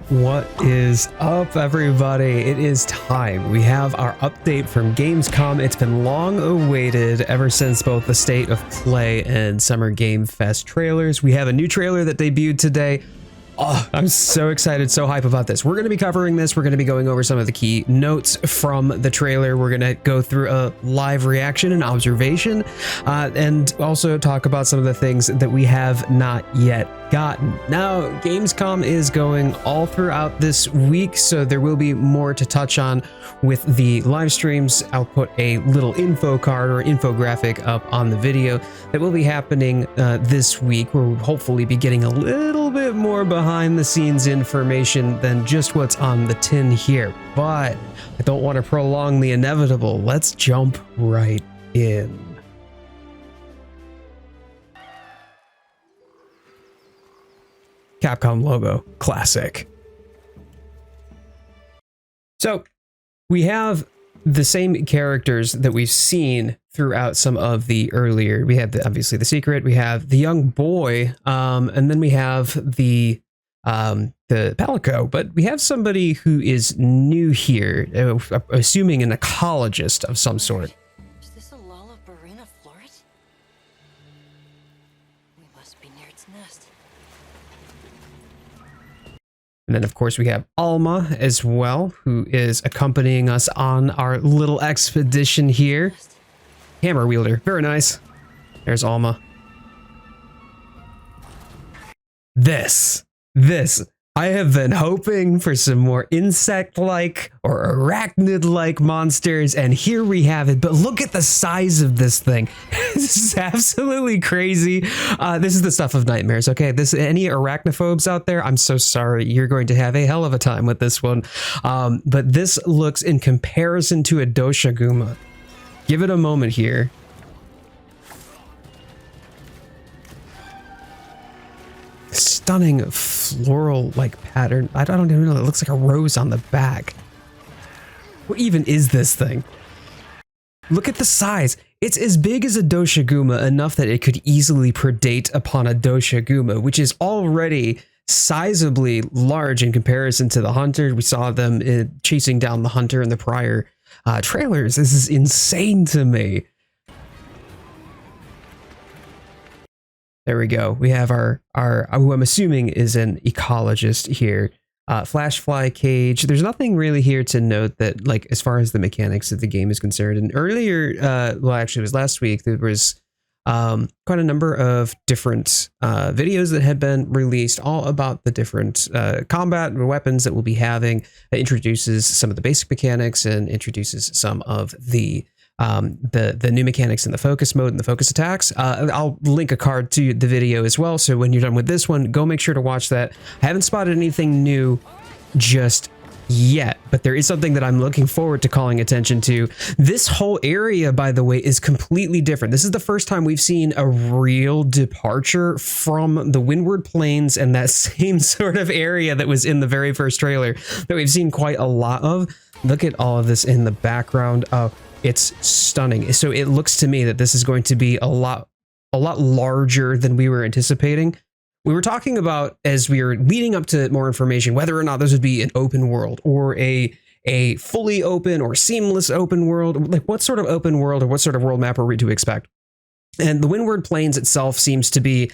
What is up, everybody? It is time. We have our update from Gamescom. It's been long awaited ever since both the State of Play and Summer Game Fest trailers. We have a new trailer that debuted today. Oh, I'm so excited, so hype about this. We're going to be covering this. We're going to be going over some of the key notes from the trailer. We're going to go through a live reaction and observation, and also talk about some of the things that we have not yet gotten. Now, Gamescom is going all throughout this week, so there will be more to touch on with the live streams. I'll put a little info card or infographic up on the video that will be happening this week, where we'll hopefully be getting a little bit more behind the scenes information than just what's on the tin here. But I don't want to prolong the inevitable. Let's jump right in. Capcom logo, classic. So we have the same characters that we've seen throughout some of the earlier. We have obviously the secret. We have the young boy, and then we have the Palico. But we have somebody who is new here, assuming an ecologist of some sort. Is this a Lala Barina floret? We must be near its nest. And then, of course, we have Alma as well, who is accompanying us on our little expedition here. Hammer wielder. Very nice. There's Alma. This. I have been hoping for some more insect-like or arachnid-like monsters, and here we have it. But look at the size of this thing. This is absolutely crazy. This is the stuff of nightmares, okay? Any arachnophobes out there, I'm so sorry. You're going to have a hell of a time with this one. But this looks, in comparison to a Doshaguma, give it a moment here. Stunning floral-like pattern. I don't even know. It looks like a rose on the back. What even is this thing? Look at the size. It's as big as a Doshaguma, enough that it could easily predate upon a Doshaguma, which is already sizably large in comparison to the hunter. We saw them chasing down the hunter in the prior trailers. This is insane to me. There we go. We have our who I'm assuming is an ecologist here. Flash fly cage. There's nothing really here to note that, like, as far as the mechanics of the game is concerned. And earlier, well, actually it was last week, there was quite a number of different videos that had been released all about the different combat weapons that we'll be having. It introduces some of the basic mechanics and introduces some of the new mechanics in the focus mode and the focus attacks. I'll link a card to the video as well, so when you're done with this one, go make sure to watch that. I haven't spotted anything new just yet, but there is something that I'm looking forward to calling attention to. This whole area, by the way, is completely different. This is the first time we've seen a real departure from the Windward Plains and that same sort of area that was in the very first trailer that we've seen quite a lot of. Look at all of this in the background. It's stunning. So it looks to me that this is going to be a lot larger than we were anticipating. We were talking about, as we were leading up to more information, whether or not this would be an open world or a fully open or seamless open world. Like, what sort of open world or what sort of world map are we to expect? And the Windward Plains itself seems to be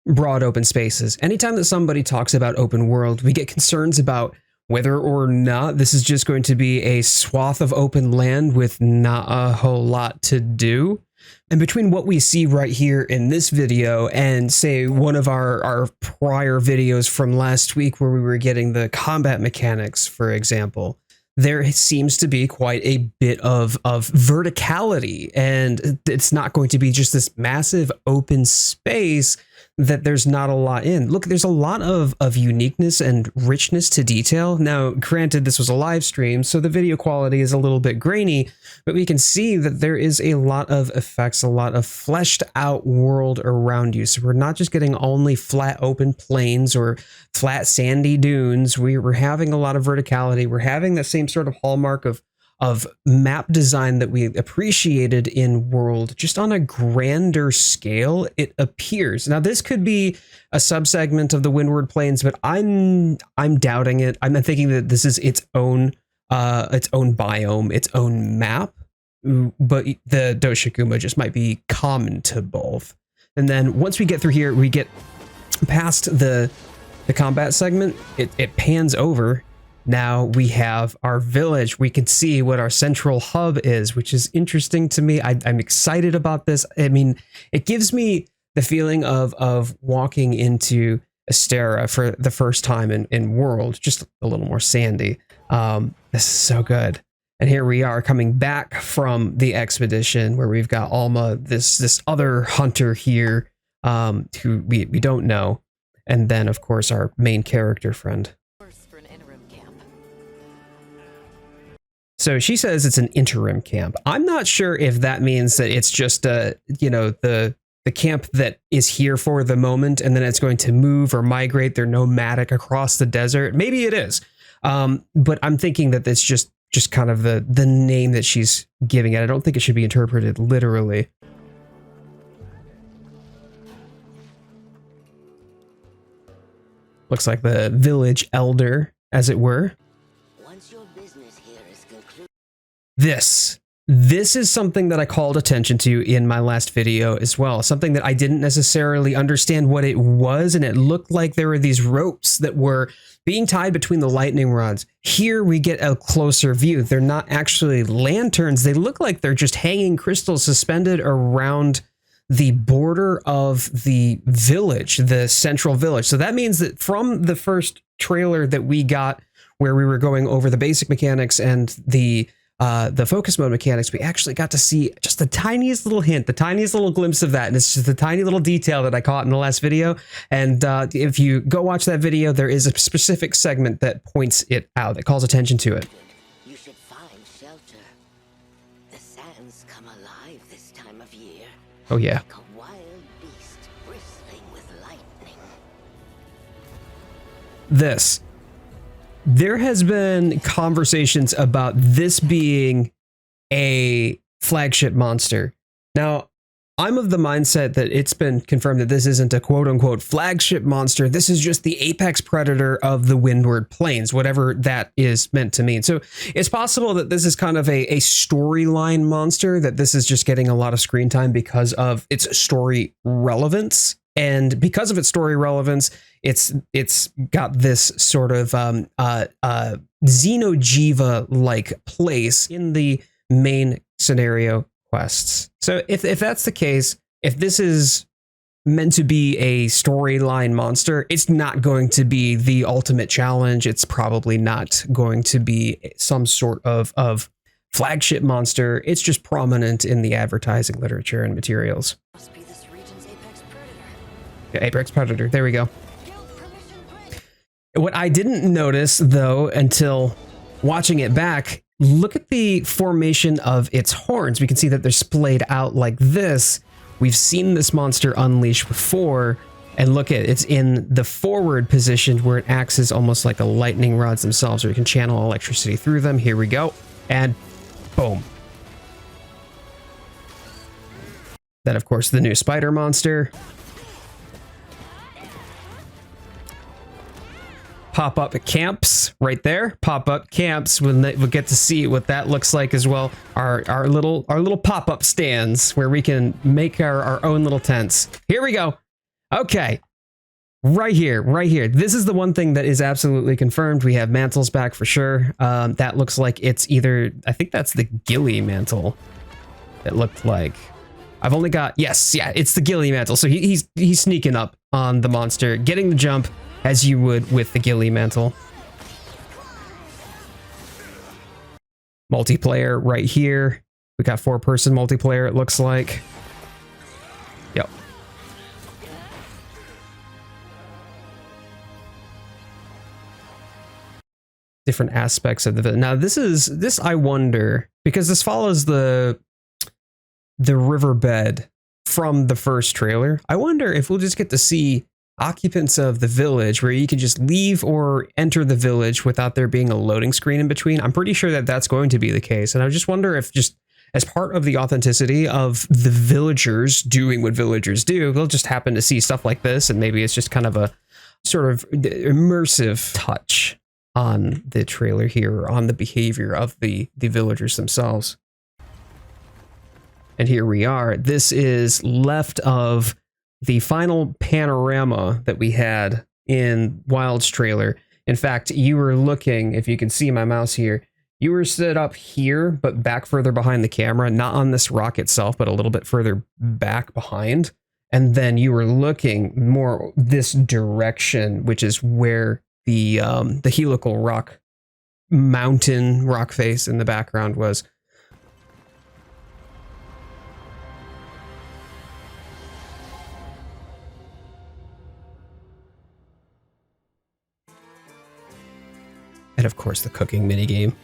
broad open spaces. Anytime that somebody talks about open world, we get concerns about whether or not this is just going to be a swath of open land with not a whole lot to do. And between what we see right here in this video and, say, one of our prior videos from last week where we were getting the combat mechanics, for example, there seems to be quite a bit of verticality, and it's not going to be just this massive open space that there's not a lot in. Look, there's a lot of uniqueness and richness to detail. Now, granted, this was a live stream, so the video quality is a little bit grainy, but we can see that there is a lot of effects, a lot of fleshed out world around you. So we're not just getting only flat open plains or flat sandy dunes. We're having a lot of verticality. We're having that same sort of hallmark of of map design that we appreciated in World, just on a grander scale, it appears. Now, this could be a subsegment of the Windward Plains, but I'm doubting it. I'm thinking that this is its own biome, its own map. But the Doshikuma just might be common to both. And then once we get through here, we get past the combat segment. It pans over. Now we have our village. We can see what our central hub is, which is interesting to me. I'm excited about this. I mean, it gives me the feeling of walking into Astera for the first time in World, just a little more sandy. This is so good. And here we are coming back from the expedition where we've got Alma, this other hunter here, who we don't know. And then, of course, our main character friend. So she says it's an interim camp. I'm not sure if that means that it's just the camp that is here for the moment, and then it's going to move or migrate. They're nomadic across the desert. Maybe it is. But I'm thinking that it's just kind of the name that she's giving it. I don't think it should be interpreted literally. Looks like the village elder, as it were. Once your business here is concluded. This is something that I called attention to in my last video as well. Something that I didn't necessarily understand what it was, and it looked like there were these ropes that were being tied between the lightning rods. Here we get a closer view. They're not actually lanterns. They look like they're just hanging crystals suspended around the border of the village, the central village. So that means that from the first trailer that we got, where we were going over the basic mechanics and the focus mode mechanics, we actually got to see just the tiniest little hint, the tiniest little glimpse of that. And it's just a tiny little detail that I caught in the last video. And if you go watch that video, there is a specific segment that points it out, that calls attention to it. You should find shelter. The sands come alive this time of year. Oh, yeah. Like a wild beast bristling with lightning. There has been conversations about this being a flagship monster. Now, I'm of the mindset that it's been confirmed that this isn't a quote-unquote flagship monster. This is just the apex predator of the Windward Plains, whatever that is meant to mean. So it's possible that this is kind of a storyline monster, that this is just getting a lot of screen time because of its story relevance. And because of its story relevance, it's got this sort of Xenojiva-like place in the main scenario quests. So if that's the case, if this is meant to be a storyline monster, it's not going to be the ultimate challenge. It's probably not going to be some sort of flagship monster. It's just prominent in the advertising literature and materials. Must be this region's apex predator. Yeah, apex predator. There we go. Guild permission granted. What I didn't notice, though, until watching it back, look at the formation of its horns. We can see that they're splayed out like this. We've seen this monster unleash before, and look at it's in the forward position where it acts as almost like a lightning rods themselves, or you can channel electricity through them. Here we go, and boom. Then, of course, the new spider monster. Pop-up camps right there. Pop-up camps. We'll get to see what that looks like as well. Our little pop-up stands where we can make our own little tents. Here we go. Okay. Right here. This is the one thing that is absolutely confirmed. We have mantles back for sure. That looks like it's either, I think that's the ghillie mantle. It looked like. I've only got, yes, yeah, it's the ghillie mantle. So he's sneaking up on the monster, getting the jump, as you would with the ghillie mantle. Multiplayer right here. We got 4-person multiplayer, it looks like. Yep. Different aspects of the... Now, this I wonder, because this follows the riverbed from the first trailer. I wonder if we'll just get to see occupants of the village where you can just leave or enter the village without there being a loading screen in between. I'm pretty sure that that's going to be the case. And I just wonder if just as part of the authenticity of the villagers doing what villagers do, they'll just happen to see stuff like this. And maybe it's just kind of a sort of immersive touch on the trailer here, on the behavior of the villagers themselves. And here we are. This is left of the final panorama that we had in Wild's trailer. In fact, you were looking, if you can see my mouse here, you were set up here, but back further behind the camera, not on this rock itself, but a little bit further back behind. And then you were looking more this direction, which is where the helical rock mountain rock face in the background was. And of course, the cooking minigame.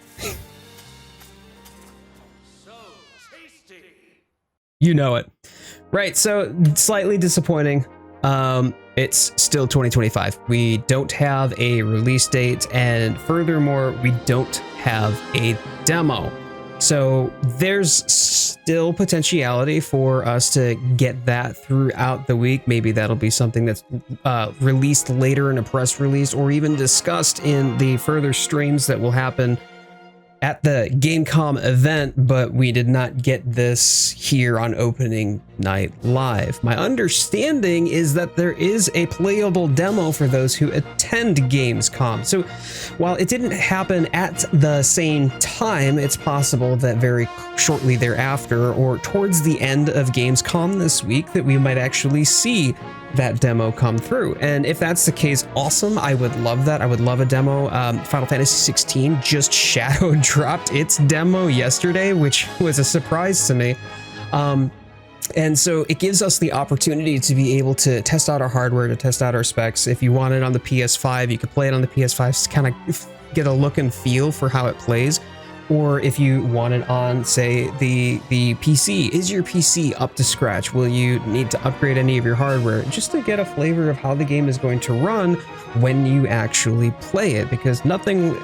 So tasty. You know it. Right, so slightly disappointing. It's still 2025. We don't have a release date, and furthermore, we don't have a demo. So there's still potentiality for us to get that throughout the week. Maybe that'll be something that's released later in a press release, or even discussed in the further streams that will happen at the Gamescom event, but we did not get this here on opening night live. My understanding is that there is a playable demo for those who attend Gamescom. So while it didn't happen at the same time, it's possible that very shortly thereafter, or towards the end of Gamescom this week, that we might actually see that demo come through. And if that's the case, awesome. I would love that. I would love a demo. Final Fantasy 16 just shadow dropped its demo yesterday, which was a surprise to me. And so it gives us the opportunity to be able to test out our hardware, to test out our specs. If you want it on the PS5, you could play it on the PS5 to kind of get a look and feel for how it plays. Or if you want it on, say, the PC, is your PC up to scratch? Will you need to upgrade any of your hardware just to get a flavor of how the game is going to run when you actually play it? Because nothing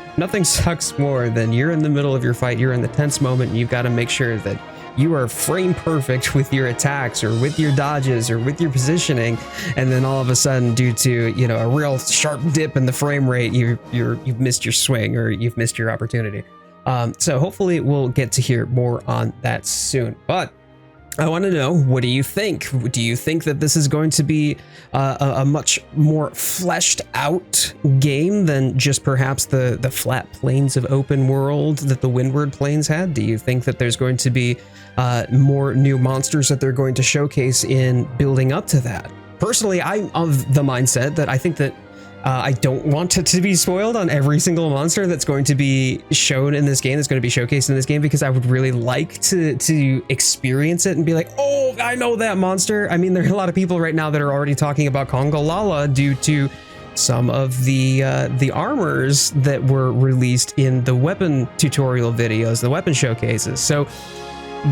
sucks more than you're in the middle of your fight, you're in the tense moment, and you've got to make sure that you are frame perfect with your attacks, or with your dodges, or with your positioning, and then all of a sudden, due to, you know, a real sharp dip in the frame rate, you've missed your swing, or you've missed your opportunity. So hopefully we'll get to hear more on that soon. But I want to know, what do you think? Do you think that this is going to be a much more fleshed out game than just perhaps the flat plains of open world that the Windward Plains had? Do you think that there's going to be more new monsters that they're going to showcase in building up to that? Personally, I'm of the mindset that I think that I don't want it to be spoiled on every single monster that's going to be shown in this game, that's going to be showcased in this game, because I would really like to experience it and be like, oh, I know that monster. I mean, there are a lot of people right now that are already talking about Congo Lala due to some of the armors that were released in the weapon tutorial videos, the weapon showcases. So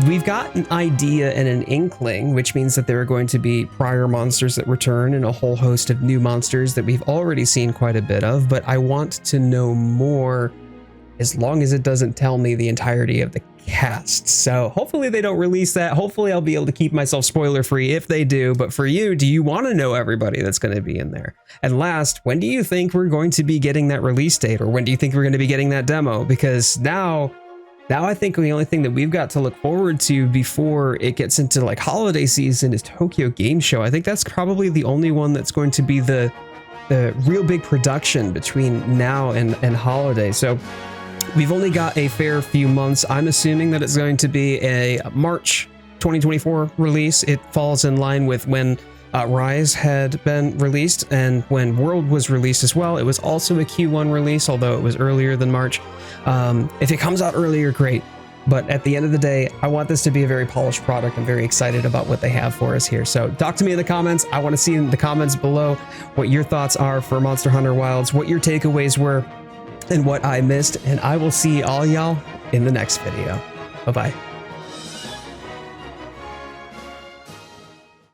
we've got an idea and an inkling, which means that there are going to be prior monsters that return and a whole host of new monsters that we've already seen quite a bit of, but I want to know more, as long as it doesn't tell me the entirety of the cast. So hopefully they don't release that. Hopefully I'll be able to keep myself spoiler free if they do. But for you, do you want to know everybody that's going to be in there? And last, when do you think we're going to be getting that release date? Or when do you think we're going to be getting that demo? Because now I think the only thing that we've got to look forward to before it gets into like holiday season is Tokyo Game Show. I think that's probably the only one that's going to be the real big production between now and holiday. So we've only got a fair few months. I'm assuming that it's going to be a March 2024 release. It falls in line with when Rise had been released, and when World was released as well. It was also a Q1 release, although it was earlier than March. If it comes out earlier, great. But at the end of the day, I want this to be a very polished product. I'm very excited about what they have for us here. So talk to me in the comments. I want to see in the comments below what your thoughts are for Monster Hunter Wilds, what your takeaways were, and what I missed. And I will see all y'all in the next video. Bye-bye.